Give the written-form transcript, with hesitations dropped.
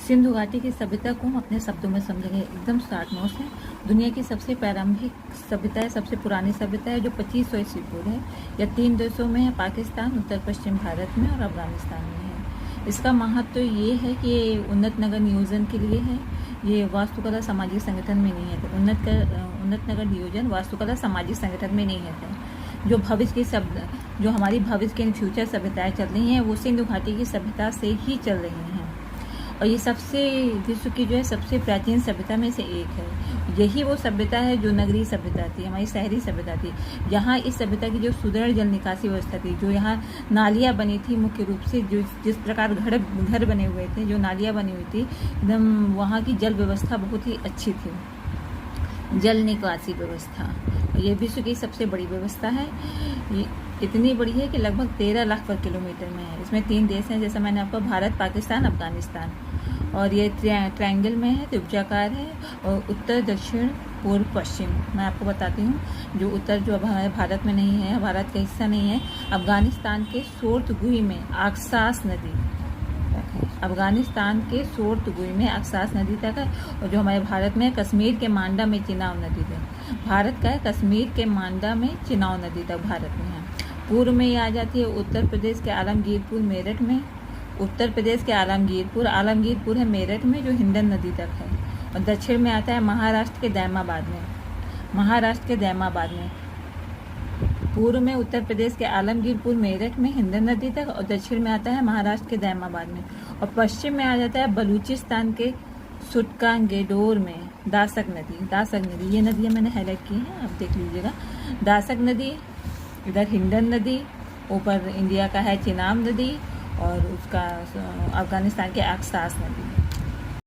सिंधु घाटी की सभ्यता को हम अपने शब्दों में समझेंगे। एकदम शॉर्ट नोट्स है। दुनिया की सबसे प्रारंभिक सभ्यता है, सबसे पुरानी सभ्यता है, जो 2500 ईस्वी पूर्व है। यह 3 देशों में है, पाकिस्तान, उत्तर पश्चिम भारत में और अफगानिस्तान में है। इसका महत्व तो ये है कि ये उन्नत नगर नियोजन के लिए है। ये वास्तुकला सामाजिक संगठन में नहीं है। तो उन्नत नगर नियोजन वास्तुकला सामाजिक संगठन में नहीं है। जो भविष्य की जो हमारी भविष्य की फ्यूचर सभ्यताएं चल रही हैं, वो सिंधु घाटी की सभ्यता से ही चल रही हैं। और ये सबसे विश्व की जो है सबसे प्राचीन सभ्यता में से एक है। यही वो सभ्यता है जो नगरीय सभ्यता थी, हमारी शहरी सभ्यता थी। यहाँ इस सभ्यता की जो सुदृढ़ जल निकासी व्यवस्था थी, जो यहाँ नालियाँ बनी थी मुख्य रूप से, जो जिस प्रकार घर बने हुए थे, जो नालियाँ बनी हुई थी, एकदम वहाँ की जल व्यवस्था बहुत ही अच्छी थी, जल निकासी व्यवस्था। ये विश्व की सबसे बड़ी व्यवस्था है। ये इतनी बड़ी है कि लगभग 13 लाख पर किलोमीटर में है। इसमें 3 देश हैं, जैसा मैंने आपको भारत, पाकिस्तान, अफगानिस्तान। और ये ट्रायंगल में है, त्रिभुजाकार है। और उत्तर, दक्षिण, पूर्व, पश्चिम मैं आपको बताती हूँ। जो उत्तर जो हमारे भारत में नहीं है, भारत का हिस्सा नहीं है, अफगानिस्तान के सोर्तगुई में अक्सास नदी, अफगानिस्तान के सोर्तगुई में अक्सास नदी तक है। और जो हमारे भारत में कश्मीर के मांडा में चिनाब नदी तक, भारत का है कश्मीर के मांडा में चिनाब नदी तक भारत में है। पूर्व में ये आ जाती है उत्तर प्रदेश के आलमगीरपुर, मेरठ में। उत्तर प्रदेश के आलमगीरपुर है मेरठ में, जो हिंडन नदी तक है। और दक्षिण में आता है महाराष्ट्र के दैमाबाद में। पूर्व में उत्तर प्रदेश के आलमगीरपुर, मेरठ में हिंडन नदी तक। और दक्षिण में आता है महाराष्ट्र के दैमाबाद में। और पश्चिम में आ जाता है बलूचिस्तान के सुटकांगेडोर में दासक नदी। ये नदियाँ मैंने हाईलाइट की हैं, आप देख लीजिएगा। दासक नदी, इधर हिंडन नदी, ऊपर इंडिया का है चिनाब नदी, और उसका अफगानिस्तान के अक्सास नदी।